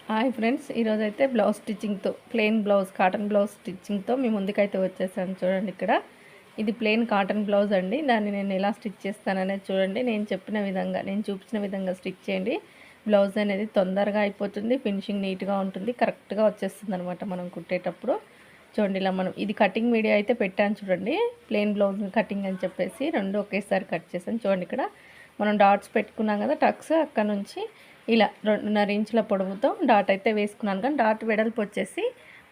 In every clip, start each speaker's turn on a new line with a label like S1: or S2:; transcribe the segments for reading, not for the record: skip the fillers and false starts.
S1: Hi friends, ఈరోజైతే blouse స్టిచ్చింగ్తో plain blouse cotton blouse స్టిచ్చింగ్తో మీ ముందుకైతే వచ్చేసాను. చూడండి, ఇక్కడ ఇది ప్లెయిన్ కాటన్ బ్లౌజ్ అండి. దాన్ని నేను ఎలా స్టిచ్ చేస్తాననేది చూడండి. నేను చెప్పిన విధంగా, నేను చూపించిన విధంగా స్టిచ్ చేయండి. బ్లౌజ్ అనేది తొందరగా అయిపోతుంది, ఫినిషింగ్ నీట్గా ఉంటుంది, కరెక్ట్గా వచ్చేస్తుంది అనమాట మనం కుట్టేటప్పుడు. చూడండి, ఇలా మనం ఇది కటింగ్ వీడియో అయితే పెట్టాను చూడండి, ప్లెయిన్ బ్లౌజ్ కటింగ్ అని చెప్పేసి రెండు ఒకేసారి కట్ చేశాను. చూడండి, ఇక్కడ మనం డాట్స్ పెట్టుకున్నాం కదా, టక్స్ అక్కడ నుంచి ఇలా 2.5 ఇంచుల పొడవుతో డాట్ అయితే వేసుకున్నాను. కానీ డాట్ వెడల్పు వచ్చేసి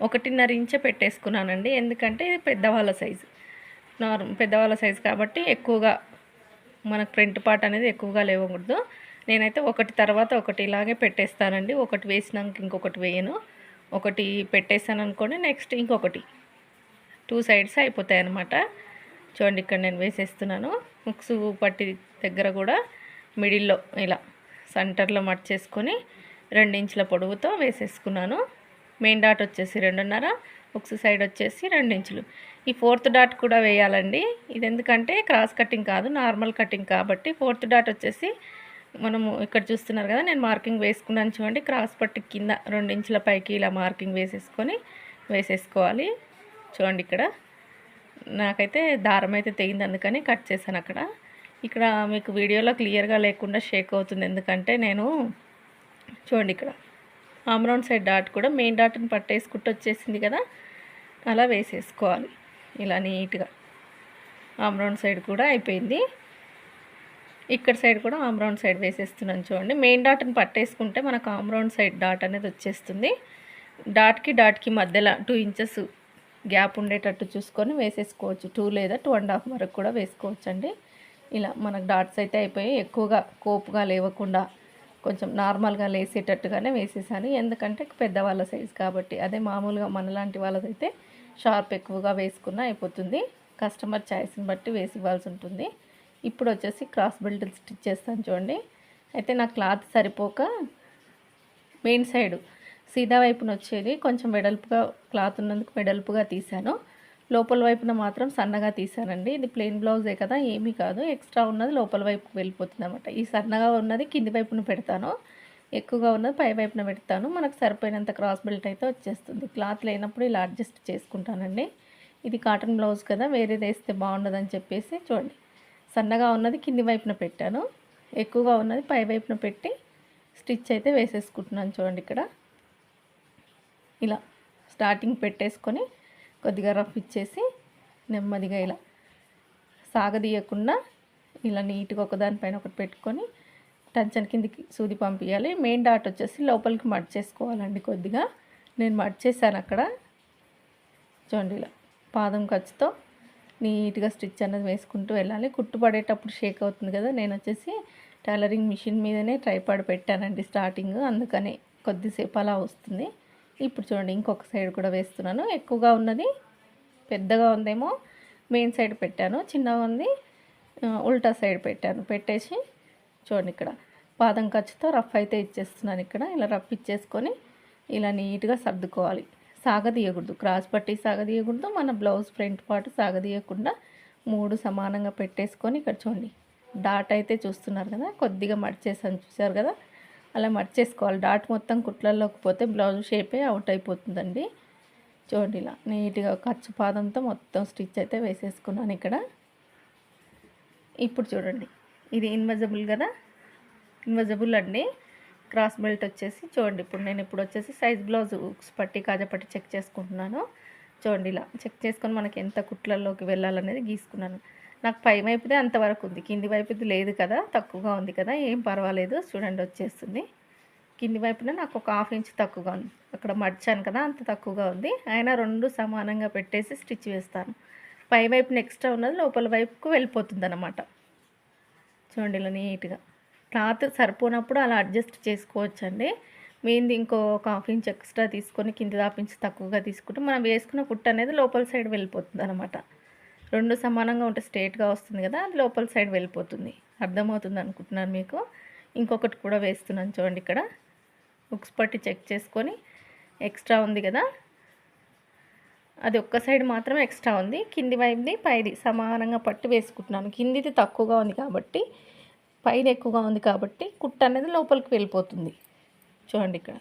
S1: 1.5 ఇంచే పెట్టేసుకున్నానండి. ఎందుకంటే ఇది పెద్దవాళ్ళ సైజు, పెద్దవాళ్ళ సైజు కాబట్టి ఎక్కువగా మనకు ఫ్రంట్ పార్ట్ అనేది ఎక్కువగా లేవకూడదు. నేనైతే ఒకటి తర్వాత ఒకటి ఇలాగే పెట్టేస్తానండి. ఒకటి వేసినాక ఇంకొకటి వేయను. ఒకటి పెట్టేస్తాను అనుకోండి, నెక్స్ట్ ఇంకొకటి 2 సైడ్స్ అయిపోతాయి అన్నమాట. చూడండి, ఇక్కడ నేను వేసేస్తున్నాను. ముక్సు పట్టి దగ్గర కూడా మిడిల్లో ఇలా సెంటర్లో మర్చేసుకొని 2 ఇంచుల పొడవుతో వేసేసుకున్నాను. మెయిన్ డాట్ వచ్చేసి 2.5, ఒక సైడ్ వచ్చేసి 2 ఇంచులు. ఈ 4th డాట్ కూడా వేయాలండి. ఇది ఎందుకంటే క్రాస్ కటింగ్ కాదు, నార్మల్ కటింగ్ కాబట్టి 4th డాట్ వచ్చేసి మనము ఇక్కడ చూస్తున్నారు కదా, నేను మార్కింగ్ వేసుకున్నాను చూడండి. క్రాస్ పట్టి కింద 2 ఇంచుల పైకి ఇలా మార్కింగ్ వేసేసుకోవాలి. చూడండి, ఇక్కడ నాకైతే దారం అయితే తెగింది, అందుకని కట్ చేశాను అక్కడ. ఇక్కడ మీకు వీడియోలో క్లియర్గా లేకుండా షేక్ అవుతుంది, ఎందుకంటే నేను చూడండి ఇక్కడ ఆమ్రౌండ్ సైడ్ డాట్ కూడా మెయిన్ డాట్ని పట్టేసుకుంటూ వచ్చేసింది కదా, అలా వేసేసుకోవాలి ఇలా నీట్గా. ఆమ్రౌండ్ సైడ్ కూడా అయిపోయింది. ఇక్కడ సైడ్ కూడా ఆమ్రౌండ్ సైడ్ వేసేస్తున్నాను చూడండి. మెయిన్ డాట్ని పట్టేసుకుంటే మనకు ఆమ్రౌండ్ సైడ్ డాట్ అనేది వచ్చేస్తుంది. డాట్కి మధ్యలో 2 ఇంచెస్ గ్యాప్ ఉండేటట్టు చూసుకొని వేసేసుకోవచ్చు. 2 లేదా 2.5 వరకు కూడా వేసుకోవచ్చు అండి. ఇలా మనకు డాట్స్ అయితే అయిపోయి ఎక్కువగా కోపుగా లేవకుండా కొంచెం నార్మల్గా లేసేటట్టుగానే వేసేసాను. ఎందుకంటే పెద్దవాళ్ళ సైజు కాబట్టి. అదే మామూలుగా మనలాంటి వాళ్ళదైతే షార్ప్ ఎక్కువగా వేసుకున్నా అయిపోతుంది. కస్టమర్ చాయిస్ని బట్టి వేసి ఇవ్వాల్సి ఉంటుంది. ఇప్పుడు వచ్చేసి క్రాస్ బెల్ట్ స్టిచ్ చేస్తాను చూడండి. అయితే నా క్లాత్ సరిపోక మెయిన్ సైడు సీదా వైపున వచ్చేది కొంచెం వెడల్పుగా, క్లాత్ ఉన్నందుకు వెడల్పుగా తీశాను. లోపల వైపున మాత్రం సన్నగా తీసానండి. ఇది ప్లెయిన్ బ్లౌజే కదా, ఏమీ కాదు. ఎక్స్ట్రా ఉన్నది లోపల వైపుకి వెళ్ళిపోతుంది అనమాట. ఈ సన్నగా ఉన్నది కింది వైపున పెడతాను, ఎక్కువగా ఉన్నది పై వైపున పెడతాను. మనకు సరిపోయినంత క్రాస్ బెల్ట్ అయితే వచ్చేస్తుంది. క్లాత్ లేనప్పుడు ఇలా అడ్జస్ట్ చేసుకుంటానండి. ఇది కాటన్ బ్లౌజ్ కదా, వేరేది వేస్తే బాగుండదని చెప్పేసి చూడండి, సన్నగా ఉన్నది కింది వైపున పెట్టాను, ఎక్కువగా ఉన్నది పై వైపున పెట్టి స్టిచ్ అయితే వేసేసుకుంటున్నాను. చూడండి, ఇక్కడ ఇలా స్టార్టింగ్ పెట్టేసుకొని కొద్దిగా రఫ్ ఇచ్చేసి నెమ్మదిగా ఇలా సాగదీయకుండా ఇలా నీట్గా ఒకదానిపైన ఒకటి పెట్టుకొని టంచన్ కిందికి సూది పంపించాలి. మెయిన్ డాట్ వచ్చేసి లోపలికి మడ్ చేసుకోవాలండి. కొద్దిగా నేను మడ్ చేశాను అక్కడ. చూడండి, ఇలా పాదం ఖర్చుతో నీట్గా స్టిచ్ అనేది వేసుకుంటూ వెళ్ళాలి. కుట్టు పడేటప్పుడు షేక్ అవుతుంది కదా, నేను వచ్చేసి టైలరింగ్ మిషన్ మీదనే ట్రైపాడ్ పెట్టానండి స్టార్టింగ్, అందుకని కొద్దిసేపు అలా వస్తుంది. ఇప్పుడు చూడండి, ఇంకొక సైడ్ కూడా వేస్తున్నాను. ఎక్కువగా ఉన్నది పెద్దగా ఉందేమో మెయిన్ సైడ్ పెట్టాను, చిన్నగా ఉంది ఉల్టా సైడ్ పెట్టేసి చూడండి, ఇక్కడ పాదం ఖర్చుతో రఫ్ అయితే ఇచ్చేస్తున్నాను. ఇక్కడ ఇలా రఫ్ ఇచ్చేసుకొని ఇలా నీట్గా సర్దుకోవాలి. సాగదీయకూడదు, క్రాస్ పట్టి సాగదీయకూడదు, మన బ్లౌజ్ ఫ్రంట్ పార్ట్ సాగదీయకుండా 3 సమానంగా పెట్టేసుకొని ఇక్కడ చూడండి డాట్ అయితే చూస్తున్నారు కదా, కొద్దిగా మడిచేసాను చూసారు కదా, అలా మర్చేసుకోవాలి. డాట్ మొత్తం కుట్లలోకి పోతే బ్లౌజ్ షేపే అవుట్ అయిపోతుందండి. చూడండి, ఇలా నీట్గా ఖర్చు పాదంతో మొత్తం స్టిచ్ అయితే వేసేసుకున్నాను ఇక్కడ. ఇప్పుడు చూడండి, ఇది ఇన్విజిబుల్ కదా, ఇన్విజిబుల్ అండి క్రాస్ బెల్ట్ వచ్చేసి. చూడండి, ఇప్పుడు నేను వచ్చేసి సైజ్ బ్లౌజ్ పట్టి కాజా పట్టి చెక్ చేసుకుంటున్నాను. చూడండి, ఇలా చెక్ చేసుకొని మనకి ఎంత కుట్లలోకి వెళ్ళాలనేది గీసుకున్నాను. నాకు పై వైపుదే అంతవరకు ఉంది, కింది వైపుది లేదు కదా, తక్కువగా ఉంది కదా, ఏం పర్వాలేదు. చూడండి, వచ్చేస్తుంది. కింది వైపున నాకు ఒక 1/2 ఇంచ్ తక్కువగా ఉంది, అక్కడ మర్చాను కదా, అంత తక్కువగా ఉంది. అయినా 2 సమానంగా పెట్టేసి స్టిచ్ వేస్తాను. పై వైపున ఎక్స్ట్రా ఉన్నది లోపల వైపుకు వెళ్ళిపోతుంది అన్నమాట. చూడండి, ఇలా నీట్గా క్లాత్ సరిపోనప్పుడు అలా అడ్జస్ట్ చేసుకోవచ్చండి. మెయిన్ది ఇంకో ఒక 1/2 ఇంచ్ ఎక్స్ట్రా తీసుకొని కింది 1/2 ఇంచ్ తక్కువగా తీసుకుంటే మనం వేసుకున్న కుట్టు అనేది లోపల సైడ్ వెళ్ళిపోతుంది అనమాట. 2 సమానంగా ఉంటే స్ట్రేట్గా వస్తుంది కదా, అది లోపల సైడ్ వెళ్ళిపోతుంది. అర్థమవుతుంది అనుకుంటున్నాను మీకు. ఇంకొకటి కూడా వేస్తున్నాను చూడండి, ఇక్కడ హుక్స్ పట్టి చెక్ చేసుకొని ఎక్స్ట్రా ఉంది కదా, అది ఒక్క సైడ్ మాత్రం ఎక్స్ట్రా ఉంది, కింది వైపుది పైది సమానంగా పట్టి వేసుకుంటున్నాను. కిందిది తక్కువగా ఉంది కాబట్టి, పైది ఎక్కువగా ఉంది కాబట్టి కుట్టు అనేది లోపలికి వెళ్ళిపోతుంది. చూడండి, ఇక్కడ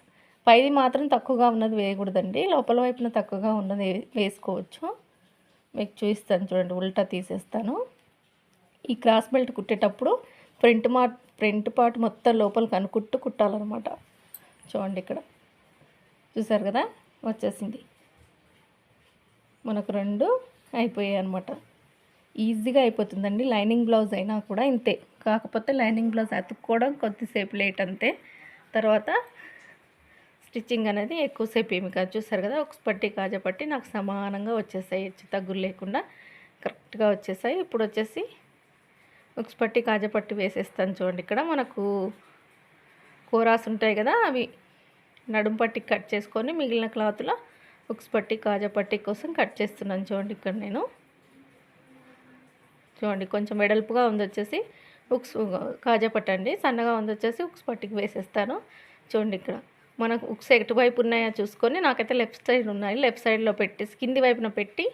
S1: పైది మాత్రం తక్కువగా ఉన్నది వేయకూడదండి, లోపల వైపున తక్కువగా ఉన్నది వేసుకోవచ్చు. మీకు చూపిస్తాను చూడండి, ఉల్టా తీసేస్తాను. ఈ క్రాస్ బెల్ట్ కుట్టేటప్పుడు ఫ్రంట్ పార్ట్ మొత్తం లోపలికి అనుకుంటూ కుట్టాలన్నమాట. చూడండి ఇక్కడ చూసారు కదా, వచ్చేసింది మనకు 2 అయిపోయాయి అనమాట. ఈజీగా అయిపోతుందండి. లైనింగ్ బ్లౌజ్ అయినా కూడా ఇంతే, కాకపోతే లైనింగ్ బ్లౌజ్ అతుక్కోవడం కొద్దిసేపు లేట్ అంతే. తర్వాత స్టిచ్చింగ్ అనేది ఎక్కువసేపు ఏమి కాదు. చూసారు కదా, ఒక పట్టి కాజా పట్టి నాకు సమానంగా వచ్చేసాయి, హెచ్చు తగ్గులు లేకుండా కరెక్ట్గా వచ్చేసాయి. ఇప్పుడు వచ్చేసి ఒక పట్టి కాజా పట్టి వేసేస్తాను చూడండి. ఇక్కడ మనకు కోరాస్ ఉంటాయి కదా, అవి నడుము పట్టి కట్ చేసుకొని మిగిలిన క్లాత్లో ఉక్స్ పట్టి కాజా పట్టి కోసం కట్ చేస్తున్నాను చూడండి. ఇక్కడ నేను చూడండి కొంచెం వెడల్పుగా ఉంది వచ్చేసి ఉక్స్ కాజా పట్టి అండి, సన్నగా ఉంది వచ్చేసి ఉక్స్ పట్టికి వేసేస్తాను. చూడండి ఇక్కడ మనకు ఉక్స్ ఎటువైపు ఉన్నాయో చూసుకొని, నాకైతే లెఫ్ట్ సైడ్ ఉన్నాయి, లెఫ్ట్ సైడ్లో పెట్టి కింది వైపున పెట్టి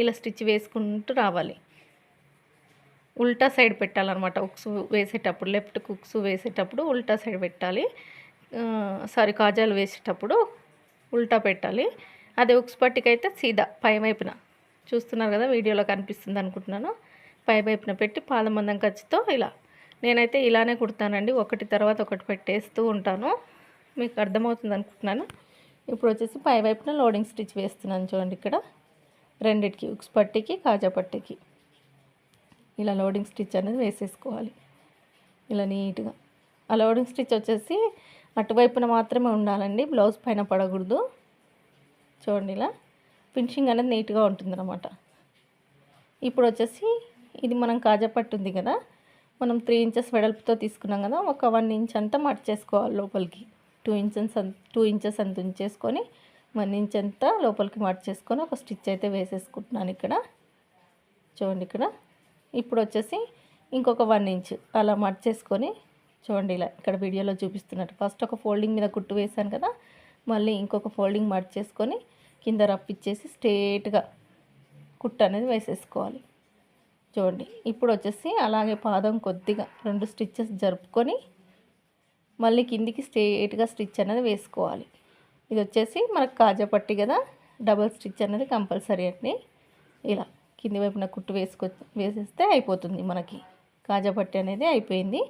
S1: ఇలా స్టిచ్ వేసుకుంటూ రావాలి. ఉల్టా సైడ్ పెట్టాలన్నమాట. ఉక్స్ వేసేటప్పుడు లెఫ్ట్కి ఉక్స్ వేసేటప్పుడు ఉల్టా సైడ్ పెట్టాలి. కాజాలు వేసేటప్పుడు ఉల్టా పెట్టాలి. అదే ఉక్స్ పట్టికైతే సీదా పై వైపున చూస్తున్నారు కదా, వీడియోలో కనిపిస్తుంది అనుకుంటున్నాను, పై వైపున పెట్టి పాదమందం ఖర్చుతో ఇలా నేనైతే ఇలానే కుడతానండి. ఒకటి తర్వాత ఒకటి పెట్టేస్తూ ఉంటాను, మీకు అర్థమవుతుంది అనుకుంటున్నాను. ఇప్పుడు వచ్చేసి పై వైపున లోడింగ్ స్టిచ్ వేస్తున్నాను చూడండి. ఇక్కడ రెండిటికి ఉక్స్ పట్టికి కాజా పట్టికి ఇలా లోడింగ్ స్టిచ్ అనేది వేసేసుకోవాలి ఇలా నీట్గా. ఆ లోడింగ్ స్టిచ్ వచ్చేసి అటువైపున మాత్రమే ఉండాలండి, బ్లౌజ్ పైన పడకూడదు. చూడండి ఇలా ఫినిషింగ్ అనేది నీట్గా ఉంటుందన్నమాట. ఇప్పుడు వచ్చేసి ఇది మనం కాజా పట్టు ఉంది కదా, మనం 3 ఇంచెస్ వెడల్పుతో తీసుకున్నాం కదా, ఒక 1 ఇంచ్ అంతా మడిచేసుకోవాలి లోపలికి. 2 ఇంచెస్ అంత ఉంచేసుకొని 1 ఇంచ్ అంతా లోపలికి మడిచేసుకొని ఒక స్టిచ్ అయితే వేసేసుకుంటున్నాను ఇక్కడ చూడండి. ఇక్కడ ఇప్పుడు వచ్చేసి ఇంకొక 1 ఇంచ్ అలా మడిచేసుకొని చూడండి ఇలా ఇక్కడ వీడియోలో చూపిస్తున్నట్టు ఫస్ట్ ఒక ఫోల్డింగ్ మీద కుట్టు వేసాను కదా, మళ్ళీ ఇంకొక ఫోల్డింగ్ మడిచేసుకొని కింద రప్పిచ్చేసి స్ట్రేట్గా కుట్టు అనేది వేసేసుకోవాలి చూడండి. ఇప్పుడు వచ్చేసి అలాగే పాదం కొద్దిగా 2 స్టిచ్చెస్ జరుపుకొని మళ్ళీ కిందికి స్ట్రేట్గా స్టిచ్ అనేది వేసుకోవాలి. ఇది వచ్చేసి మనకు కాజా పట్టి కదా, డబుల్ స్టిచ్ అనేది కంపల్సరీ అండి. ఇలా కింది వైపున కుట్టు వేసేస్తే అయిపోతుంది మనకి. కాజా పట్టి అనేది అయిపోయింది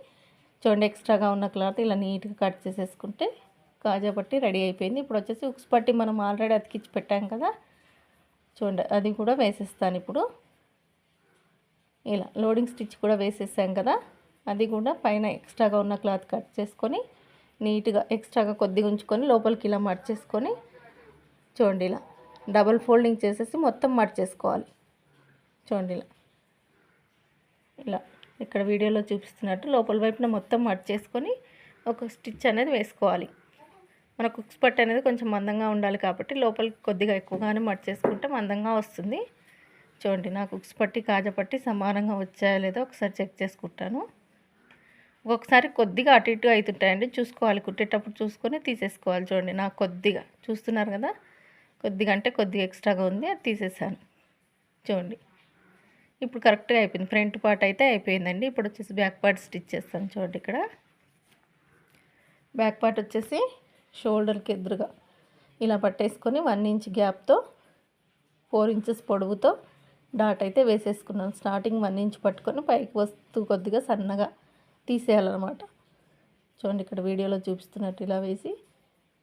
S1: చూడండి. ఎక్స్ట్రాగా ఉన్న క్లాత్ ఇలా నీట్గా కట్ చేసేసుకుంటే కాజా పట్టి రెడీ అయిపోయింది. ఇప్పుడు వచ్చేసి ఉక్స్ పట్టి మనం ఆల్రెడీ అతికించి పెట్టాం కదా చూడండి, అది కూడా వేసేస్తాను ఇప్పుడు. ఇలా లోడింగ్ స్టిచ్ కూడా వేసేసాం కదా, అది కూడా పైన ఎక్స్ట్రాగా ఉన్న క్లాత్ కట్ చేసుకొని నీట్గా ఎక్స్ట్రాగా కొద్దిగా ఉంచుకొని లోపలికి ఇలా మడిచేసుకొని చూడండి ఇలా డబుల్ ఫోల్డింగ్ చేసేసి మొత్తం మడిచేసుకోవాలి చూడండి. ఇలా ఇక్కడ వీడియోలో చూపిస్తున్నట్టు లోపల వైపున మొత్తం మడిచేసుకొని ఒక స్టిచ్ అనేది వేసుకోవాలి. మనకు ఉక్స్ పట్టు అనేది కొంచెం మందంగా ఉండాలి కాబట్టి లోపలికి కొద్దిగా ఎక్కువగానే మడిచేసుకుంటే మందంగా వస్తుంది చూడండి. నాకు ఉక్స్ పట్టి కాజా పట్టి సమానంగా వచ్చాయో లేదో ఒకసారి చెక్ చేసుకుంటాను. ఒక్కొక్కసారి కొద్దిగా అటు ఇటు అవుతుంటాయండి, చూసుకోవాలి, కుట్టేటప్పుడు చూసుకొని తీసేసుకోవాలి. చూడండి నాకు కొద్దిగా చూస్తున్నారు కదా, కొద్దిగా అంటే కొద్దిగా ఎక్స్ట్రాగా ఉంది, అది తీసేసాను చూడండి. ఇప్పుడు కరెక్ట్గా అయిపోయింది. ఫ్రంట్ పార్ట్ అయితే అయిపోయిందండి. ఇప్పుడు వచ్చేసి బ్యాక్ పార్ట్ స్టిచ్ చేస్తాను చూడండి. ఇక్కడ బ్యాక్ పార్ట్ వచ్చేసి షోల్డర్కి ఎదురుగా ఇలా పట్టేసుకొని 1 ఇంచ్ గ్యాప్తో 4 ఇంచెస్ పొడవుతో డాట్ అయితే వేసేసుకున్నాను. స్టార్టింగ్ 1 ఇంచ్ పట్టుకొని పైకి వస్తూ కొద్దిగా సన్నగా తీసేయాలన్నమాట చూడండి. ఇక్కడ వీడియోలో చూపిస్తున్నట్టు ఇలా వేసి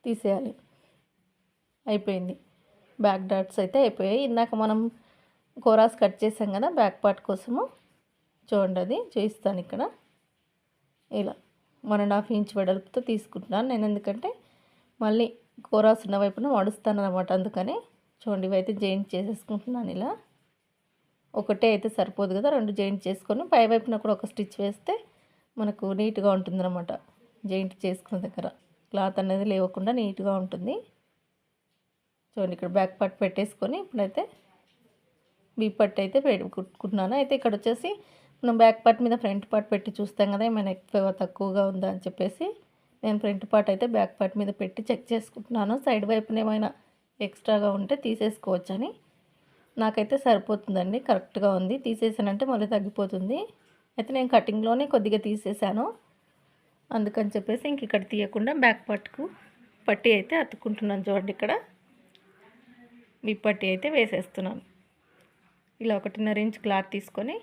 S1: తీసేయాలి. అయిపోయింది. బ్యాక్ డాట్స్ అయితే అయిపోయాయి. ఇందాక మనం కోరాస్ కట్ చేసాం కదా బ్యాక్ పార్ట్ కోసము చూడండి, అది చూపిస్తాను. ఇక్కడ ఇలా 1.5 ఇంచ్ వెడల్పుతో తీసుకుంటున్నాను నేను, ఎందుకంటే మళ్ళీ కోరాస్ ఉన్న వైపున మడుస్తాను అనమాట, అందుకని చూడండి. ఇవైతే జాయింట్ చేసేసుకుంటున్నాను ఇలా. ఒకటే అయితే సరిపోదు కదా, 2 జాయింట్ చేసుకొని పై వైపున కూడా ఒక స్టిచ్ వేస్తే మనకు నీట్గా ఉంటుందన్నమాట. జాయింట్ చేసుకున్న దగ్గర క్లాత్ అనేది లేవకుండా నీట్గా ఉంటుంది చూడండి. ఇక్కడ బ్యాక్ పార్ట్ పెట్టేసుకొని ఇప్పుడైతే బీ పట్టు అయితే కుట్టుకున్నాను. అయితే ఇక్కడ వచ్చేసి మనం బ్యాక్ పార్ట్ మీద ఫ్రంట్ పార్ట్ పెట్టి చూస్తాం కదా, ఏమైనా ఎక్కువ తక్కువగా ఉందా అని చెప్పేసి నేను ఫ్రంట్ పార్ట్ అయితే బ్యాక్ పార్ట్ మీద పెట్టి చెక్ చేసుకుంటున్నాను. సైడ్ వైపున ఏమైనా ఎక్స్ట్రాగా ఉంటే తీసేసుకోవచ్చని. నాకైతే సరిపోతుందండి, కరెక్ట్గా ఉంది. తీసేసానంటే మళ్ళీ తగ్గిపోతుంది. అయితే నేను కటింగ్లోనే కొద్దిగా తీసేసాను, అందుకని చెప్పేసి ఇంక ఇక్కడ తీయకుండా బ్యాక్ పార్ట్కు పట్టీ అయితే అతుక్కుంటున్నాను చూడండి. ఇక్కడ ఈ పట్టీ అయితే వేసేస్తున్నాను. ఇలా 1.5 ఇంచ్ క్లాత్ తీసుకొని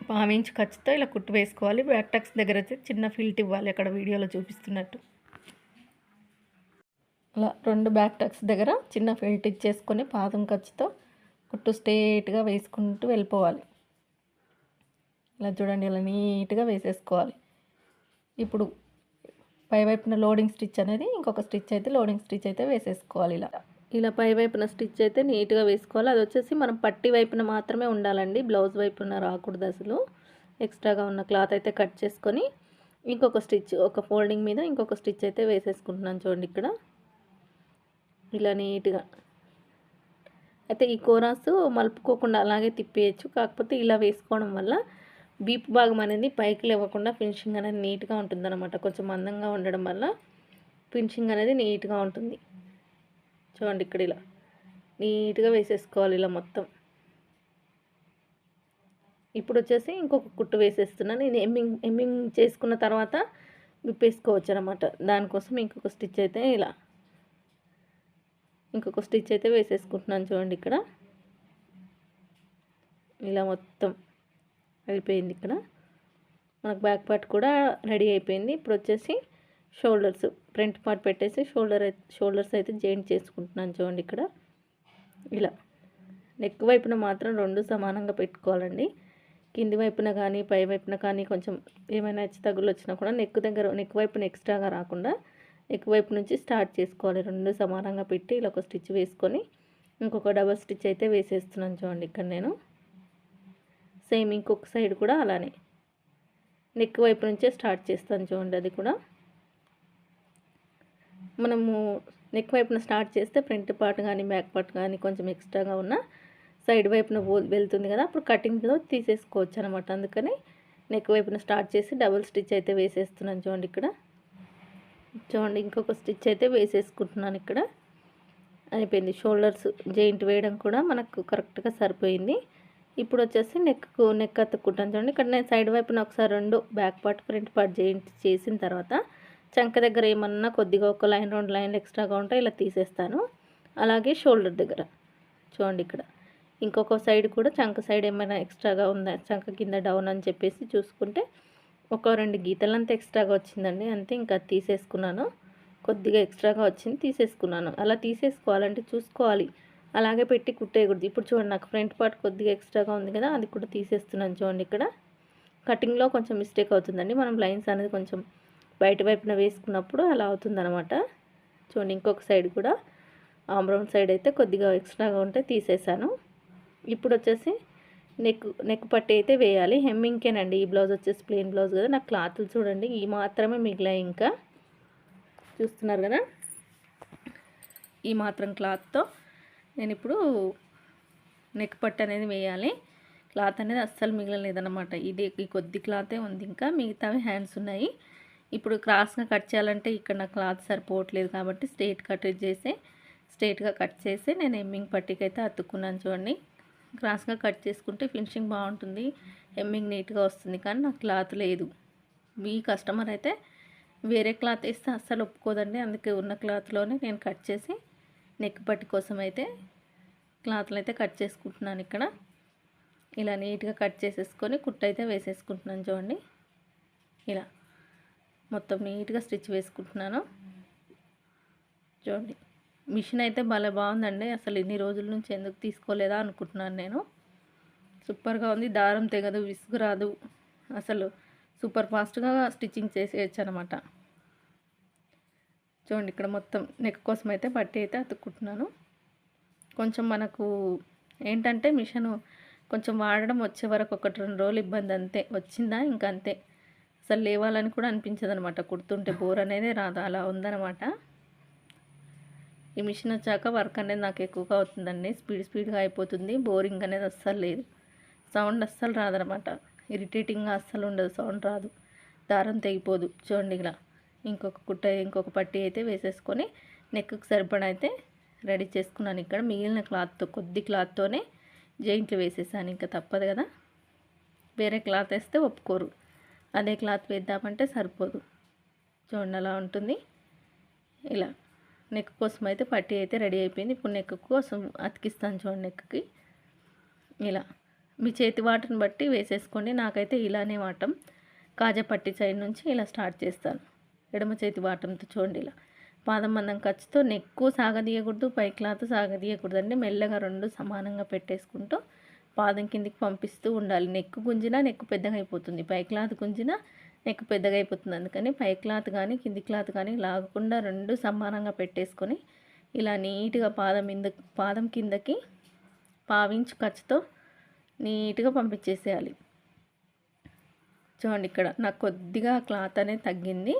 S1: 1/2 ఇంచ్ ఖర్చుతో ఇలా కుట్టు వేసుకోవాలి. బ్యాక్ టక్స్ దగ్గర అయితే చిన్న ఫిల్ట్ ఇవ్వాలి, అక్కడ వీడియోలో చూపిస్తున్నట్టు. అలా 2 బ్యాక్ టక్స్ దగ్గర చిన్న ఫిల్ట్ ఇచ్చేసుకొని పాదం ఖర్చుతో కుట్టు స్ట్రేట్గా వేసుకుంటూ వెళ్ళిపోవాలి. ఇలా చూడండి, ఇలా నీట్గా వేసేసుకోవాలి. ఇప్పుడు పైవైపున లోడింగ్ స్టిచ్ అనేది ఇంకొక స్టిచ్ అయితే లోడింగ్ స్టిచ్ అయితే వేసేసుకోవాలి. ఇలా పైవైపున స్టిచ్ అయితే నీట్గా వేసుకోవాలి. అది వచ్చేసి మనం పట్టి వైపున మాత్రమే ఉండాలండి, బ్లౌజ్ వైపున రాకూడదు అసలు. ఎక్స్ట్రాగా ఉన్న క్లాత్ అయితే కట్ చేసుకొని ఇంకొక స్టిచ్, ఒక ఫోల్డింగ్ మీద ఇంకొక స్టిచ్ అయితే వేసేసుకుంటున్నాను చూడండి. ఇక్కడ ఇలా నీట్గా అయితే ఈ కోరాస్ మలుపుకోకుండా అలాగే తిప్పేయచ్చు. కాకపోతే ఇలా వేసుకోవడం వల్ల బీప్ భాగం అనేది పైకి లేవకుండా ఫినిషింగ్ అనేది నీట్గా ఉంటుందన్నమాట. కొంచెం మందంగా ఉండడం వల్ల ఫినిషింగ్ అనేది నీట్గా ఉంటుంది. చూడండి, ఇక్కడ ఇలా నీట్గా వేసేసుకోవాలి ఇలా మొత్తం. ఇప్పుడు వచ్చేసి ఇంకొక కుట్టు వేసేస్తున్నాను. నేను ఎమ్మింగ్ చేసుకున్న తర్వాత విప్పేసుకోవచ్చు అనమాట. దానికోసం ఇంకొక స్టిచ్ అయితే ఇంకొక స్టిచ్ అయితే వేసేసుకుంటున్నాను చూడండి. ఇక్కడ ఇలా మొత్తం అయిపోయింది. ఇక్కడ మనకు బ్యాక్ పార్ట్ కూడా రెడీ అయిపోయింది. ఇప్పుడు వచ్చేసి షోల్డర్స్, ఫ్రంట్ పార్ట్ పెట్టేసి షోల్డర్స్ అయితే జాయింట్ చేసుకుంటున్నాను చూడండి. ఇక్కడ ఇలా నెక్ వైపున మాత్రం 2 సమానంగా పెట్టుకోవాలండి. కింది వైపున కానీ పై వైపున కానీ కొంచెం ఏమైనా తగులు వచ్చినా కూడా నెక్ వైపున ఎక్స్ట్రాగా రాకుండా నెక్ వైపు నుంచి స్టార్ట్ చేసుకోవాలి. 2 సమానంగా పెట్టి ఇలా ఒక స్టిచ్ వేసుకొని ఇంకొక డబల్ స్టిచ్ అయితే వేసేస్తున్నాను చూడండి. ఇక్కడ నేను సేమ్ ఇంకొక సైడ్ కూడా అలానే నెక్ వైపు నుంచే స్టార్ట్ చేస్తాను చూడండి. అది కూడా మనము నెక్ వైపున స్టార్ట్ చేస్తే ఫ్రంట్ పార్ట్ కానీ బ్యాక్ పార్ట్ కానీ కొంచెం ఎక్స్ట్రాగా ఉన్న సైడ్ వైపున వెళ్తుంది కదా, అప్పుడు కటింగ్లో తీసేసుకోవచ్చు అనమాట. అందుకని నెక్ వైపున స్టార్ట్ చేసి డబుల్ స్టిచ్ అయితే వేసేస్తున్నాను చూడండి. ఇక్కడ చూడండి, ఇంకొక స్టిచ్ అయితే వేసేసుకుంటున్నాను. ఇక్కడ అయిపోయింది. షోల్డర్స్ జాయింట్ వేయడం కూడా మనకు కరెక్ట్గా సరిపోయింది. ఇప్పుడు వచ్చేసి నెక్ అతుక్కుంటాను చూడండి. ఇక్కడ నేను సైడ్ వైపున ఒకసారి 2 back part front part joint చేసిన తర్వాత చంక దగ్గర ఏమన్నా కొద్దిగా ఒక లైన్ 2 లైన్లు ఎక్స్ట్రాగా ఉంటాయి, ఇలా తీసేస్తాను. అలాగే షోల్డర్ దగ్గర చూడండి, ఇక్కడ ఇంకొక సైడ్ కూడా చంక సైడ్ ఏమైనా ఎక్స్ట్రాగా ఉందా, చంక కింద డౌన్ అని చెప్పేసి చూసుకుంటే ఒక 2 గీతలంతా ఎక్స్ట్రాగా వచ్చిందండి. అంతే, ఇంకా తీసేసుకున్నాను. కొద్దిగా ఎక్స్ట్రాగా వచ్చింది, తీసేసుకున్నాను. అలా తీసేసుకోవాలంటే చూసుకోవాలి, అలాగే పెట్టి కుట్టేయకూడదు. ఇప్పుడు చూడండి, నాకు ఫ్రంట్ పార్ట్ కొద్దిగా ఎక్స్ట్రాగా ఉంది కదా, అది కూడా తీసేస్తున్నాను చూడండి. ఇక్కడ కటింగ్లో కొంచెం మిస్టేక్ అవుతుందండి. మనం లైన్స్ అనేది కొంచెం బయట వైపున వేసుకున్నప్పుడు అలా అవుతుందన్నమాట. చూడండి, ఇంకొక సైడ్ కూడా ఆమ్రౌండ్ సైడ్ అయితే కొద్దిగా ఎక్స్ట్రాగా ఉంటే తీసేసాను. ఇప్పుడు వచ్చేసి నెక్ పట్టి అయితే వేయాలి. హెమ్మింగ్కేనండి. ఈ బ్లౌజ్ వచ్చేసి ప్లెయిన్ బ్లౌజ్ కదా, నాకు క్లాత్లు చూడండి ఈ మాత్రమే మిగిలాయి. ఇంకా చూస్తున్నారు కదా, ఈ మాత్రం క్లాత్తో నేను ఇప్పుడు నెక్ పట్టు అనేది వేయాలి. క్లాత్ అనేది అస్సలు మిగలలేదన్నమాట. ఈ కొద్ది క్లాతే ఉంది, ఇంకా మిగతావి హ్యాండ్స్ ఉన్నాయి. ఇప్పుడు క్రాస్గా కట్ చేయాలంటే ఇక్కడ నా క్లాత్ సరిపోవట్లేదు కాబట్టి స్ట్రైట్గా కట్ చేసి నేను హెమ్మింగ్ పట్టీకి అయితే అతుక్కున్నాను చూడండి. క్రాస్గా కట్ చేసుకుంటే ఫినిషింగ్ బాగుంటుంది, హెమ్మింగ్ నీట్గా వస్తుంది. కానీ నాకు క్లాత్ లేదు. ఈ కస్టమర్ అయితే వేరే క్లాత్ వేస్తే అస్సలు ఒప్పుకోదండి. అందుకే ఉన్న క్లాత్లోనే నేను కట్ చేసి నెక్ పట్టి కోసం అయితే క్లాత్లు అయితే కట్ చేసుకుంటున్నాను. ఇక్కడ ఇలా నీట్గా కట్ చేసేసుకొని కుట్టు అయితే వేసేసుకుంటున్నాను చూడండి. ఇలా మొత్తం నీట్గా స్టిచ్ వేసుకుంటున్నాను చూడండి. మిషన్ అయితే భలే బాగుందండి. అసలు ఇన్ని రోజుల నుంచి ఎందుకు తీసుకోలేదా అనుకుంటున్నాను నేను. సూపర్గా ఉంది, దారం తెగదు, విసుగు రాదు, అసలు సూపర్ ఫాస్ట్గా స్టిచ్చింగ్ చేసేయచ్చు అనమాట. చూడండి, ఇక్కడ మొత్తం నెక్ కోసం అయితే పట్టి అయితే అతుక్కుంటున్నాను. కొంచెం మనకు ఏంటంటే మిషన్ కొంచెం వాడడం వచ్చే వరకు 1-2 రోజులు ఇబ్బంది, అంతే. వచ్చిందా ఇంకా అంతే, అసలు లేవాలని కూడా అనిపించదు అనమాట. కుడుతుంటే బోర్ అనేది రాదు, అలా ఉందన్నమాట. ఈ మిషన్ వచ్చాక వర్క్ అనేది నాకు ఎక్కువగా అవుతుందండి. స్పీడ్గా అయిపోతుంది, బోరింగ్ అనేది అస్సలు లేదు. సౌండ్ అస్సలు రాదనమాట, ఇరిటేటింగ్గా అస్సలు ఉండదు, సౌండ్ రాదు, దారం తెగిపోదు. చూడండి, ఇలా ఇంకొక పట్టీ అయితే వేసేసుకొని నెక్కి సరిపడా అయితే రెడీ చేసుకున్నాను. ఇక్కడ మిగిలిన కొద్ది క్లాత్తోనే జాయింట్లు వేసేసాను. ఇంకా తప్పదు కదా, వేరే క్లాత్ వేస్తే ఒప్పుకోరు, అదే క్లాత్ వేద్దామంటే సరిపోదు. చూడండి, అలా ఉంటుంది. ఇలా నెక్ కోసం అయితే పట్టీ అయితే రెడీ అయిపోయింది. ఇప్పుడు నెక్ కోసం అతికిస్తాను చూడండి. నెక్కి ఇలా మీ చేతి వాటని బట్టి వేసేసుకోండి. నాకైతే ఇలానే వాటం కాజా పట్టీ సైడ్ నుంచి ఇలా స్టార్ట్ చేస్తాను. ఎడమ చేతి వాటంతో చూడండి ఇలా పాదం మందం ఖర్చుతో నెక్కు సాగదీయకూడదు, పై క్లాత్ సాగదీయకూడదు అండి. మెల్లగా రెండు సమానంగా పెట్టేసుకుంటూ పాదం కిందికి పంపిస్తూ ఉండాలి. నెక్కు గుంజినా నెక్కు పెద్దగా అయిపోతుంది, పై క్లాత్ గుంజినా నెక్కు పెద్దగా అయిపోతుంది. అందుకని పై క్లాత్ కానీ కింది క్లాత్ కానీ లాగకుండా రెండు సమానంగా పెట్టేసుకొని ఇలా నీట్గా పాదం కిందకి పావించు ఖర్చుతో నీట్గా పంపించేసేయాలి. చూడండి ఇక్కడ నాకు కొద్దిగా క్లాత్ అనేది తగ్గింది.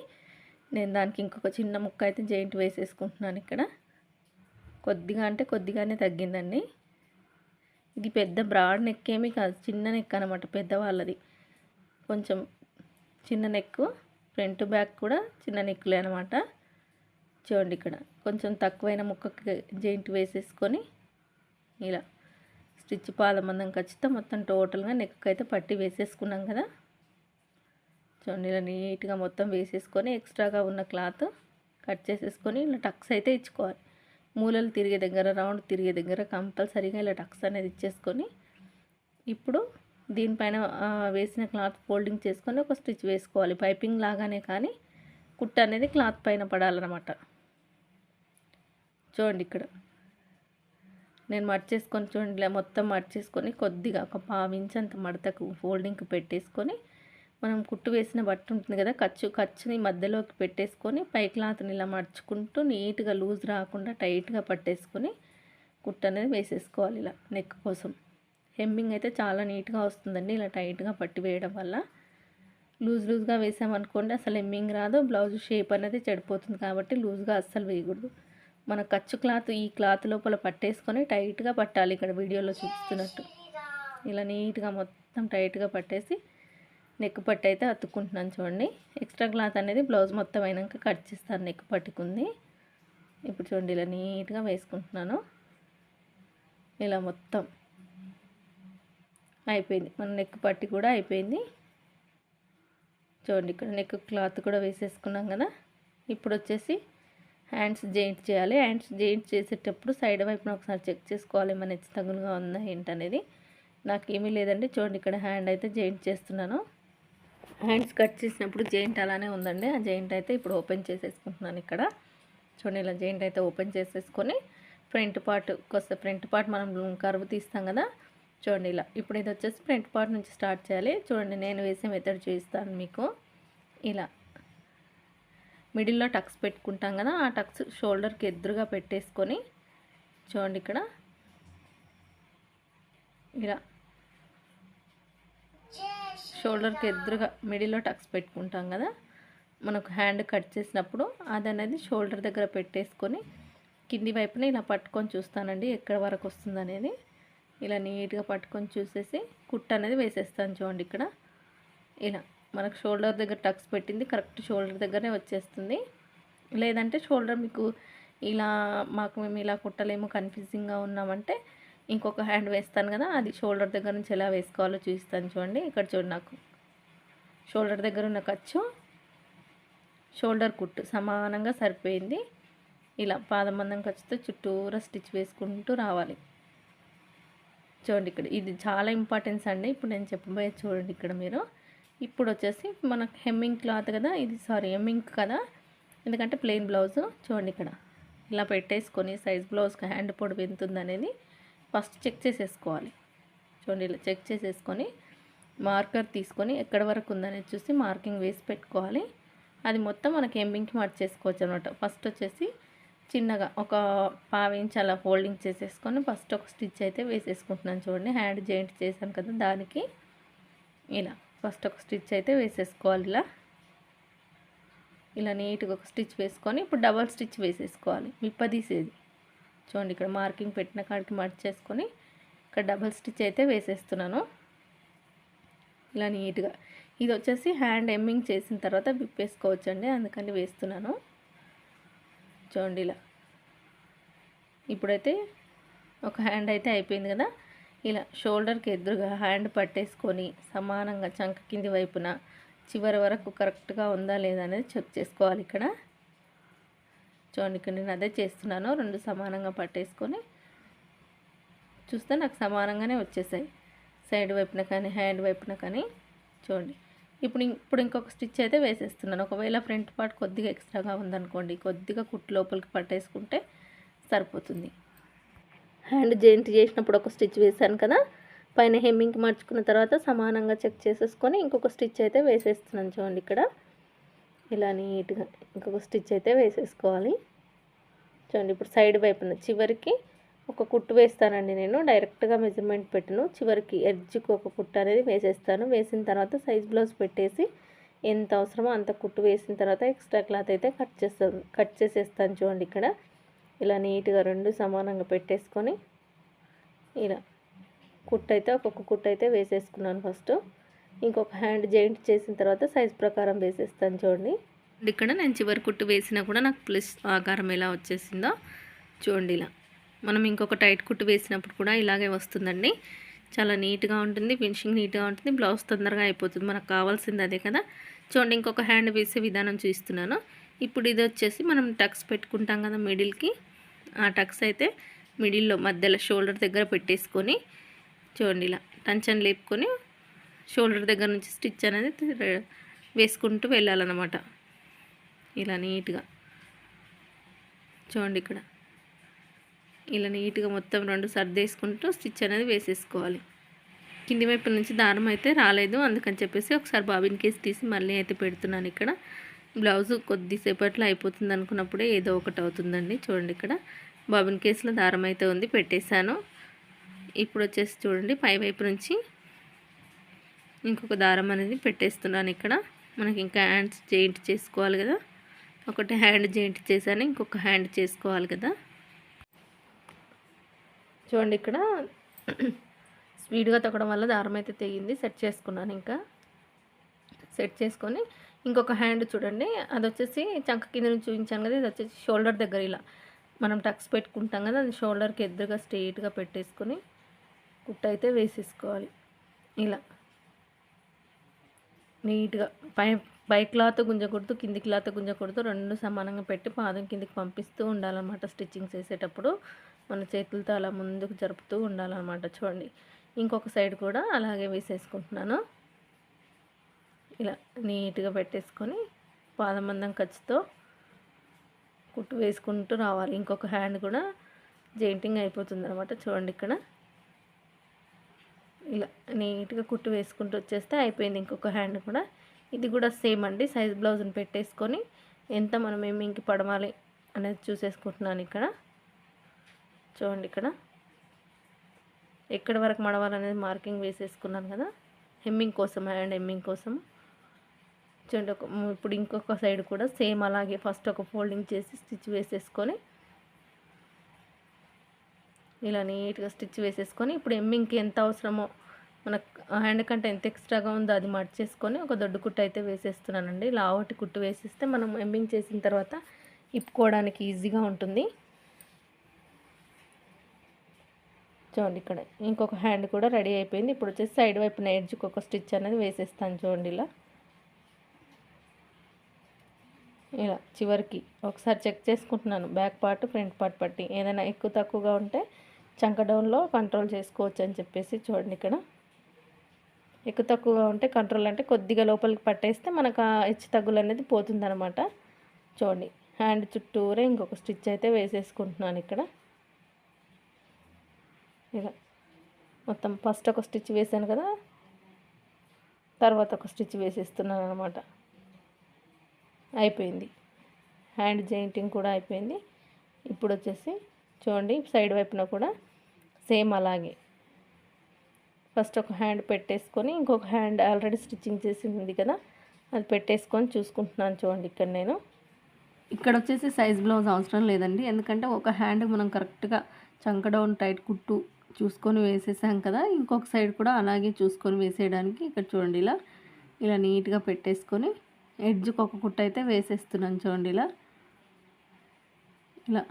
S1: నేను దానికి ఇంకొక చిన్న ముక్క అయితే జాయింట్ వేసేసుకుంటున్నాను. ఇక్కడ కొద్దిగా అంటే కొద్దిగానే తగ్గిందండి. ఇది పెద్ద బ్రాడ్ నెక్ ఏమీ కాదు, చిన్న నెక్ అనమాట, పెద్దవాళ్ళది. కొంచెం చిన్న నెక్, ఫ్రంట్ బ్యాక్ కూడా చిన్న నెక్లే అనమాట. చూడండి ఇక్కడ కొంచెం తక్కువైన ముక్కకి జాయింట్ వేసేసుకొని ఇలా స్టిచ్ పాదమందం ఖచ్చితంగా మొత్తం టోటల్గా నెక్ అయితే పట్టి వేసేసుకున్నాం కదా. చూడండి ఇలా నీట్గా మొత్తం వేసేసుకొని ఎక్స్ట్రాగా ఉన్న క్లాత్ కట్ చేసేసుకొని ఇలా టక్స్ అయితే ఇచ్చుకోవాలి. మూలలు తిరిగే దగ్గర, రౌండ్ తిరిగే దగ్గర కంపల్సరీగా ఇలా టక్స్ అనేది ఇచ్చేసుకొని ఇప్పుడు దీనిపైన వేసిన క్లాత్ ఫోల్డింగ్ చేసుకొని ఒక స్టిచ్ వేసుకోవాలి. పైపింగ్ లాగానే కానీ కుట్ట అనేది క్లాత్ పైన పడాలన్నమాట. చూడండి ఇక్కడ నేను మర్చేసుకొని చూడండి ఇలా మొత్తం మర్చేసుకొని కొద్దిగా ఒక పావించి అంత మడతకు ఫోల్డింగ్కి పెట్టేసుకొని మనం కుట్టు వేసిన బట్ట ఉంటుంది కదా, ఖర్చుని మధ్యలోకి పెట్టేసుకొని పై క్లాత్ని ఇలా మర్చుకుంటూ నీట్గా లూజ్ రాకుండా టైట్గా పట్టేసుకొని కుట్టు అనేది వేసేసుకోవాలి. ఇలా నెక్ కోసం హెమ్మింగ్ అయితే చాలా నీట్గా వస్తుందండి ఇలా టైట్గా పట్టి వేయడం వల్ల. లూజ్గా వేసామనుకోండి అసలు హెమ్మింగ్ రాదు, బ్లౌజ్ షేప్ అనేది చెడిపోతుంది. కాబట్టి లూజ్గా అస్సలు వేయకూడదు. మన ఖర్చు క్లాత్ ఈ క్లాత్ లోపల పట్టేసుకొని టైట్గా పట్టాలి. ఇక్కడ వీడియోలో చూపిస్తున్నట్టు ఇలా నీట్గా మొత్తం టైట్గా పట్టేసి నెక్ పట్టి అయితే అతుక్కుంటున్నాను. చూడండి ఎక్స్ట్రా క్లాత్ అనేది బ్లౌజ్ మొత్తం అయినాక కట్ చేస్తాను. నెక్ పట్టుకుంది ఇప్పుడు చూడండి ఇలా నీట్గా వేసుకుంటున్నాను. ఇలా మొత్తం అయిపోయింది, మన నెక్ పట్టి కూడా అయిపోయింది. చూడండి ఇక్కడ నెక్ క్లాత్ కూడా వేసేసుకున్నాం కదా. ఇప్పుడు వచ్చేసి హ్యాండ్స్ జాయింట్ చేయాలి. హ్యాండ్స్ జాయింట్ చేసేటప్పుడు సైడ్ వైపున ఒకసారి చెక్ చేసుకోవాలి మన హెచ్చు తగులుగా ఉందా ఏంటనేది. నాకేమీ లేదండి. చూడండి ఇక్కడ హ్యాండ్ అయితే జాయింట్ చేస్తున్నాను. హ్యాండ్స్ కట్ చేసినప్పుడు జాయింట్ అలానే ఉందండి. ఆ జాయింట్ అయితే ఇప్పుడు ఓపెన్ చేసేసుకుంటున్నాను. ఇక్కడ చూడండి ఇలా జాయింట్ అయితే ఓపెన్ చేసేసుకొని ఫ్రంట్ పార్ట్ మనం కర్వ్ తీస్తాం కదా. చూడండి ఇలా ఇప్పుడు ఇది వచ్చేసి ఫ్రంట్ పార్ట్ నుంచి స్టార్ట్ చేయాలి. చూడండి నేను వేసే మెథడ్ చూపిస్తాను మీకు. ఇలా మిడిల్లో టక్స్ పెట్టుకుంటాం కదా, ఆ టక్స్ షోల్డర్కి ఎదురుగా పెట్టేసుకొని చూడండి ఇక్కడ ఇలా షోల్డర్కి ఎదురుగా మిడిల్లో టక్స్ పెట్టుకుంటాం కదా. మనకు హ్యాండ్ కట్ చేసినప్పుడు అది అనేది షోల్డర్ దగ్గర పెట్టేసుకొని కింది వైపున ఇలా పట్టుకొని చూస్తానండి ఎక్కడ వరకు వస్తుంది అనేది. ఇలా నీట్గా పట్టుకొని చూసేసి కుట్ట అనేది వేసేస్తాను. చూడండి ఇక్కడ ఇలా మనకు షోల్డర్ దగ్గర టక్స్ పెట్టింది కరెక్ట్ షోల్డర్ దగ్గరనే వచ్చేస్తుంది. లేదంటే షోల్డర్ మీకు ఇలా మేము ఇలా కుట్టలేము కన్ఫ్యూజింగ్గా ఉన్నామంటే ఇంకొక హ్యాండ్ వేస్తాను కదా, అది షోల్డర్ దగ్గర నుంచి ఎలా వేసుకోవాలో చూపిస్తాను. చూడండి ఇక్కడ చూడండి నాకు షోల్డర్ దగ్గర ఉన్న ఖర్చు షోల్డర్ కుట్టు సమానంగా సరిపోయింది. ఇలా పాదమందం ఖర్చుతో చుట్టూరా స్టిచ్ వేసుకుంటూ రావాలి. చూడండి ఇక్కడ ఇది చాలా ఇంపార్టెన్స్ అండి. ఇప్పుడు నేను చెప్పబోయే చూడండి ఇక్కడ మీరు. ఇప్పుడు వచ్చేసి మనకు హెమ్మింగ్ క్లాత్ కదా, హెమ్మింగ్ కదా, ఎందుకంటే ప్లెయిన్ బ్లౌజ్. చూడండి ఇక్కడ ఇలా పెట్టేసుకొని సైజ్ బ్లౌజ్కి హ్యాండ్ పొడవు ఎంత ఉందనేది ఫస్ట్ చెక్ చేసేసుకోవాలి. చూడండి ఇలా చెక్ చేసేసుకొని మార్కర్ తీసుకొని ఎక్కడ వరకు ఉందనేది చూసి మార్కింగ్ వేసి పెట్టుకోవాలి. అది మొత్తం మనకి హెమ్మింగ్కి మార్చేసుకోవచ్చు అనమాట. ఫస్ట్ వచ్చేసి చిన్నగా ఒక 1/2 ఇంచ్ అలా ఫోల్డింగ్ చేసేసుకొని ఫస్ట్ ఒక స్టిచ్ అయితే వేసేసుకుంటున్నాను. చూడండి హ్యాండ్ జాయింట్ చేశాను కదా, దానికి ఇలా ఫస్ట్ ఒక స్టిచ్ అయితే వేసేసుకోవాలి. ఇలా నీట్గా ఒక స్టిచ్ వేసుకొని ఇప్పుడు డబల్ స్టిచ్ వేసేసుకోవాలి విప్పదీసేది. చూడండి ఇక్కడ మార్కింగ్ పెట్టిన కాడికి మర్చేసుకొని ఇక్కడ డబల్ స్టిచ్ అయితే వేసేస్తున్నాను ఇలా నీట్గా. ఇది వచ్చేసి హ్యాండ్ హెమ్మింగ్ చేసిన తర్వాత విప్పేసుకోవచ్చండి, అందుకని వేస్తున్నాను. చూడండి ఇలా ఇప్పుడైతే ఒక హ్యాండ్ అయితే అయిపోయింది కదా. ఇలా షోల్డర్కి ఎదురుగా హ్యాండ్ పట్టేసుకొని సమానంగా చంక కింది వైపున చివరి వరకు కరెక్ట్గా ఉందా లేదా అనేది చెక్ చేసుకోవాలి. ఇక్కడ చూడండి ఇక్కడ నేను అదే చేస్తున్నాను. 2 సమానంగా పట్టేసుకొని చూస్తే నాకు సమానంగానే వచ్చేసాయి. సైడ్ వైపున కానీ హ్యాండ్ వైపున కానీ చూడండి. ఇప్పుడు ఇంకొక స్టిచ్ అయితే వేసేస్తున్నాను. ఒకవేళ ఫ్రంట్ పార్ట్ కొద్దిగా ఎక్స్ట్రాగా ఉందనుకోండి, కొద్దిగా కుట్టు లోపలికి పట్టేసుకుంటే సరిపోతుంది. హ్యాండ్ జాయింట్ చేసినప్పుడు ఒక స్టిచ్ వేసాను కదా, పైన హెమ్మింగ్కి మార్చుకున్న తర్వాత సమానంగా చెక్ చేసేసుకొని ఇంకొక స్టిచ్ అయితే వేసేస్తున్నాను. చూడండి ఇక్కడ ఇలా నీట్గా ఇంకొక స్టిచ్ అయితే వేసేసుకోవాలి. చూడండి ఇప్పుడు సైడ్ వైపున చివరికి ఒక కుట్టు వేస్తానండి. నేను డైరెక్ట్గా మెజర్మెంట్ పెట్టను, చివరికి ఎడ్జ్కి ఒక కుట్టు అనేది వేసేస్తాను. వేసిన తర్వాత సైజ్ బ్లౌజ్ పెట్టేసి ఎంత అవసరమో అంత కుట్టు వేసిన తర్వాత ఎక్స్ట్రా క్లాత్ అయితే కట్ చేసేస్తాను. చూడండి ఇక్కడ ఇలా నీట్గా 2 సమానంగా పెట్టేసుకొని ఇలా కుట్టు అయితే ఒక్కొక్క కుట్టు అయితే వేసేసుకున్నాను. ఫస్ట్ ఇంకొక హ్యాండ్ జాయింట్ చేసిన తర్వాత సైజ్ ప్రకారం వేసేస్తాను. చూడండి ఇక్కడ నేను చివరి కుట్టు వేసినా కూడా నాకు ప్లస్ ఆకారం ఎలా వచ్చేసిందో చూడండి. ఇలా మనం ఇంకొక టైట్ కుట్టు వేసినప్పుడు కూడా ఇలాగే వస్తుందండి. చాలా నీట్గా ఉంటుంది, ఫినిషింగ్ నీట్గా ఉంటుంది, బ్లౌజ్ తొందరగా అయిపోతుంది. మనకు కావాల్సింది అదే కదా. చూడండి ఇంకొక హ్యాండ్ వేసే విధానం చూస్తున్నాను. ఇప్పుడు ఇది వచ్చేసి మనం టక్స్ పెట్టుకుంటాం కదా మిడిల్కి, ఆ టక్స్ అయితే మిడిల్లో మధ్యలో షోల్డర్ దగ్గర పెట్టేసుకొని చూడండి ఇలా టంచన్ లేపుకొని షోల్డర్ దగ్గర నుంచి స్టిచ్ అనేది వేసుకుంటూ వెళ్ళాలన్నమాట. ఇలా నీట్గా చూడండి ఇక్కడ ఇలా నీట్గా మొత్తం 2 సర్దేసుకుంటూ స్టిచ్ అనేది వేసేసుకోవాలి. కింది వైపు నుంచి దారం అయితే రాలేదు, అందుకని చెప్పేసి ఒకసారి బాబిన్ కేస్ తీసి మళ్ళీ అయితే పెడుతున్నాను. ఇక్కడ బ్లౌజ్ కొద్దిసేపట్లో అయిపోతుంది అనుకున్నప్పుడే ఏదో ఒకటి అవుతుందండి. చూడండి ఇక్కడ బాబిన్ కేసులో దారం అయితే ఉంది, పెట్టేశాను. ఇప్పుడు వచ్చేసి చూడండి పై వైపు నుంచి ఇంకొక దారం అనేది పెట్టేస్తున్నాను. ఇక్కడ మనకి ఇంకా హ్యాండ్స్ జాయింట్ చేసుకోవాలి కదా, ఒకటి హ్యాండ్ జాయింట్ చేశాను, ఇంకొక హ్యాండ్ చేసుకోవాలి కదా. చూడండి ఇక్కడ స్పీడ్గా తొక్కడం వల్ల దారం అయితే తెగింది. సెట్ చేసుకున్నాను. ఇంకా సెట్ చేసుకొని ఇంకొక హ్యాండ్ చూడండి, అది వచ్చేసి చంక కింద నుంచి చూపించాను కదా, ఇది వచ్చేసి షోల్డర్ దగ్గర ఇలా మనం టక్స్ పెట్టుకుంటాం కదా, అది షోల్డర్కి ఎదురుగా స్ట్రెయిట్గా పెట్టేసుకొని కుట్టు అయితే వేసేసుకోవాలి. ఇలా నీట్గా పై క్లాత్ గుంజకూడదు, కింది క్లాత్ గుంజకూడదు, 2 సమానంగా పెట్టి పాదం కిందికి పంపిస్తూ ఉండాలన్నమాట. స్టిచ్చింగ్ చేసేటప్పుడు మన చేతులతో అలా ముందుకు జరుపుతూ ఉండాలన్నమాట. చూడండి ఇంకొక సైడ్ కూడా అలాగే వేసేసుకుంటున్నాను. ఇలా నీట్గా పెట్టేసుకొని పాదమందం ఖర్చుతో కుట్టు వేసుకుంటూ రావాలి. ఇంకొక హ్యాండ్ కూడా జాయింటింగ్ అయిపోతుంది అనమాట. చూడండి ఇక్కడ ఇలా నీట్గా కుట్టు వేసుకుంటూ వచ్చేస్తే అయిపోయింది. ఇంకొక హ్యాండ్ కూడా ఇది కూడా సేమ్ అండి. సైజ్ బ్లౌజ్ని పెట్టేసుకొని ఎంత మనం హెమ్మింగ్కి పడవాలి అనేది చూసేసుకుంటున్నాను. ఇక్కడ చూడండి ఇక్కడ ఎక్కడి వరకు మడవాలనేది మార్కింగ్ వేసేసుకున్నాను కదా, హెమ్మింగ్ కోసం, హ్యాండ్ హెమ్మింగ్ కోసం. చూడండి ఇప్పుడు ఇంకొక సైడ్ కూడా సేమ్ అలాగే ఫస్ట్ ఒక ఫోల్డింగ్ చేసి స్టిచ్ వేసేసుకొని ఇలా నీట్గా స్టిచ్ వేసేసుకొని ఇప్పుడు హెమ్మింగ్కి ఎంత అవసరమో మనకు హ్యాండ్ కంటే ఎంత ఎక్స్ట్రాగా ఉందో అది మర్చేసుకొని ఒక దొడ్డు కుట్టు అయితే వేసేస్తున్నానండి. లావటి కుట్టు వేసేస్తే మనం హెమ్మింగ్ చేసిన తర్వాత ఇప్పుకోవడానికి ఈజీగా ఉంటుంది. చూడండి ఇక్కడ ఇంకొక హ్యాండ్ కూడా రెడీ అయిపోయింది. ఇప్పుడు వచ్చేసి సైడ్ వైపున ఎడ్జ్కి ఒక స్టిచ్ అనేది వేసేస్తాను. చూడండి ఇలా చివరికి ఒకసారి చెక్ చేసుకుంటున్నాను, బ్యాక్ పార్ట్ ఫ్రంట్ పార్ట్ పట్టి ఏదైనా ఎక్కువ తక్కువగా ఉంటే చంక డౌన్లో కంట్రోల్ చేసుకోవచ్చు అని చెప్పేసి. చూడండి ఇక్కడ ఎక్కువ తక్కువగా ఉంటే కంట్రోల్ అంటే కొద్దిగా లోపలికి పట్టేస్తే మనకు ఆ హెచ్చు తగ్గులు అనేది పోతుందన్నమాట. చూడండి హ్యాండ్ చుట్టూరే ఇంకొక స్టిచ్ అయితే వేసేసుకుంటున్నాను. ఇక్కడ ఇలా మొత్తం ఫస్ట్ ఒక స్టిచ్ వేసాను కదా, తర్వాత ఒక స్టిచ్ వేసేస్తున్నాను అనమాట. అయిపోయింది. హ్యాండ్ జాయింటింగ్ కూడా అయిపోయింది. ఇప్పుడు వచ్చేసి చూడండి సైడ్ వైపున కూడా సేమ్ అలాగే ఫస్ట్ ఒక హ్యాండ్ పెట్టేసుకొని ఇంకొక హ్యాండ్ ఆల్రెడీ స్టిచ్చింగ్ చేసింది కదా అది పెట్టేసుకొని చూసుకుంటున్నాను. చూడండి ఇక్కడ వచ్చేసి సైజ్ బ్లౌజ్ అవసరం లేదండి, ఎందుకంటే ఒక హ్యాండ్ మనం కరెక్ట్గా చంక డౌన్ టైట్ కుట్టు చూసుకొని వేసేసాం కదా, ఇంకొక సైడ్ కూడా అలాగే చూసుకొని వేసేయడానికి ఇక్కడ చూడండి ఇలా నీట్గా పెట్టేసుకొని ఎడ్జ్కి ఒక కుట్టు అయితే వేసేస్తున్నాను. చూడండి ఇలా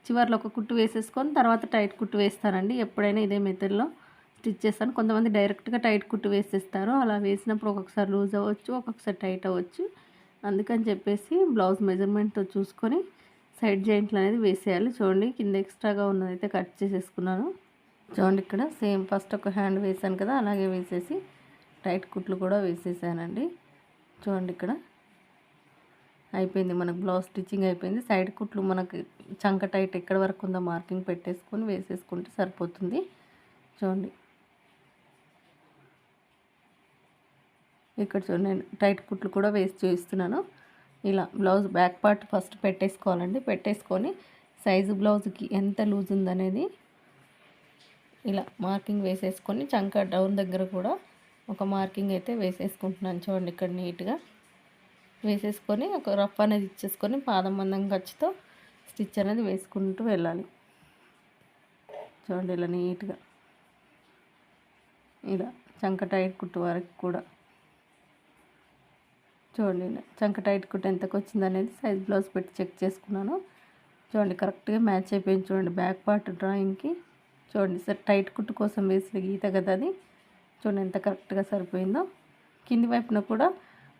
S1: చివర్లో ఒక కుట్టు వేసేసుకొని తర్వాత టైట్ కుట్టు వేస్తానండి. ఎప్పుడైనా ఇదే మెథడ్లో స్టిచ్ చేస్తాను. కొంతమంది డైరెక్ట్గా టైట్ కుట్టు వేసేస్తారు, అలా వేసినప్పుడు ఒక్కొక్కసారి లూజ్ అవ్వచ్చు, ఒక్కొక్కసారి టైట్ అవ్వచ్చు. అందుకని చెప్పేసి బ్లౌజ్ మెజర్మెంట్ చూసుకొని సైడ్ జాయింట్లు అనేది వేసేయాలి. చూడండి కింద ఎక్స్ట్రాగా ఉన్నదైతే కట్ చేసేసుకున్నాను. చూడండి ఇక్కడ సేమ్ ఫస్ట్ ఒక హ్యాండ్ వేసాను కదా, అలాగే వేసేసి టైట్ కుట్లు కూడా వేసేసానండి. చూడండి ఇక్కడ అయిపోయింది, మనకు బ్లౌజ్ స్టిచ్చింగ్ అయిపోయింది. సైడ్ కుట్లు మనకి చంక టైట్ ఎక్కడ వరకు ఉందో మార్కింగ్ పెట్టేసుకొని వేసేసుకుంటే సరిపోతుంది. చూడండి ఇక్కడ చూడండి నేను టైట్ కుట్లు కూడా వేసి చూపిస్తున్నాను. ఇలా బ్లౌజ్ బ్యాక్ పార్ట్ ఫస్ట్ పెట్టేసుకోవాలండి. పెట్టేసుకొని సైజు బ్లౌజ్కి ఎంత లూజ్ ఉందనేది ఇలా మార్కింగ్ వేసేసుకొని చంక డౌన్ దగ్గర కూడా ఒక మార్కింగ్ అయితే వేసేసుకుంటున్నాను. చూడండి ఇక్కడ నీట్గా వేసేసుకొని ఒక రఫ్ అనేది ఇచ్చేసుకొని పాదం మందం ఖర్చుతో స్టిచ్ అనేది వేసుకుంటూ వెళ్ళాలి. చూడండి ఇలా నీట్గా ఇలా చంక టైట్ కుట్టు వరకు కూడా చూడండి చంక టైట్ కుట్టు ఎంతకు వచ్చింది అనేది సైజ్ బ్లౌజ్ పెట్టి చెక్ చేసుకున్నాను. చూడండి కరెక్ట్గా మ్యాచ్ అయిపోయింది. చూడండి బ్యాక్ పార్ట్ డ్రాయింగ్కి చూడండి సార్ టైట్ కుట్టు కోసం వేసిన గీత కదా అది. చూడండి ఎంత కరెక్ట్గా సరిపోయిందో. కింది వైపున కూడా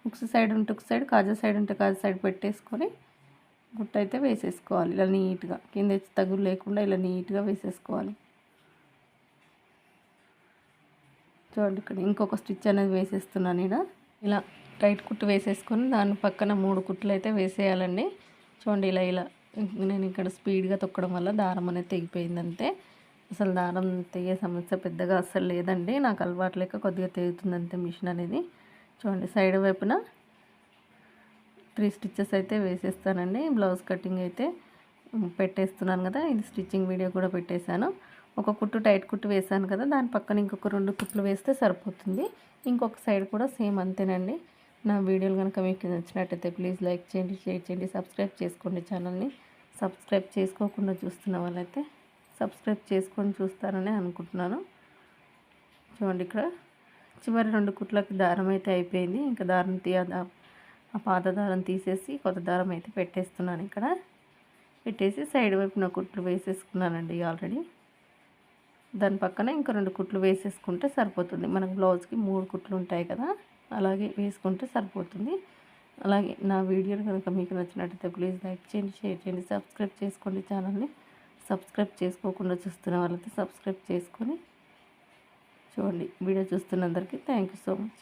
S1: ఉక్స్ సైడ్ ఉంటే ఒక సైడ్, కాజా సైడ్ ఉంటే కాజా సైడ్ పెట్టేసుకొని గుట్ట అయితే వేసేసుకోవాలి. ఇలా నీట్గా కింద తగులు లేకుండా ఇలా నీట్గా వేసేసుకోవాలి. చూడండి ఇక్కడ ఇంకొక స్టిచ్ అనేది వేసేస్తున్నాను. ఇలా టైట్ కుట్టు వేసేసుకొని దాని పక్కన 3 కుట్లు అయితే వేసేయాలండి. చూడండి ఇలా ఇలా నేను ఇక్కడ స్పీడ్గా తొక్కడం వల్ల దారం అనేది తెగిపోయింది అంతే. అసలు దారం తెగే సమస్య పెద్దగా అస్సలు లేదండి. నాకు అలవాటు లేక కొద్దిగా తెగుతుంది అంతే మిషన్ అనేది. చూడండి సైడ్ వైపున 3 స్టిచ్చెస్ అయితే వేసేస్తానండి. బ్లౌజ్ కటింగ్ అయితే పెట్టేస్తున్నాను కదా, ఇది స్టిచ్చింగ్ వీడియో కూడా పెట్టేశాను. ఒక కుట్టు టైట్ కుట్టు వేసాను కదా, దాని పక్కన ఇంకొక 2 కుట్లు వేస్తే సరిపోతుంది. ఇంకొక సైడ్ కూడా సేమ్ అంతేనండి. నా వీడియోలు కనుక మీకు నచ్చినట్టయితే ప్లీజ్ లైక్ చేయండి, షేర్ చేయండి, సబ్స్క్రైబ్ చేసుకోండి. ఛానల్ని సబ్స్క్రైబ్ చేసుకోకుండా చూస్తున్న వాళ్ళైతే సబ్స్క్రైబ్ చేసుకొని చూస్తారని అనుకుంటున్నాను. చూడండి ఇక్కడ చివరి 2 కుట్లకి దారం అయితే అయిపోయింది. ఇంకా దారం ఆ పాత దారం తీసేసి కొత్త దారం అయితే పెట్టేస్తున్నాను. ఇక్కడ పెట్టేసి సైడ్ వైపున కుట్లు వేసేసుకున్నానండి ఆల్రెడీ. దాని పక్కన ఇంకా 2 కుట్లు వేసేసుకుంటే సరిపోతుంది. మనకు బ్లౌజ్కి 3 కుట్లు ఉంటాయి కదా, అలాగే వేసుకుంటే సరిపోతుంది. అలాగే నా వీడియోలు కనుక మీకు నచ్చినట్టయితే ప్లీజ్ లైక్ చేయండి, షేర్ చేయండి, సబ్స్క్రైబ్ చేసుకోండి. ఛానల్ని సబ్స్క్రైబ్ చేసుకోకుండా చూస్తున్న వాళ్ళైతే సబ్స్క్రైబ్ చేసుకొని చూడండి. వీడియో చూస్తున్నందరికీ థ్యాంక్ యూ సో మచ్.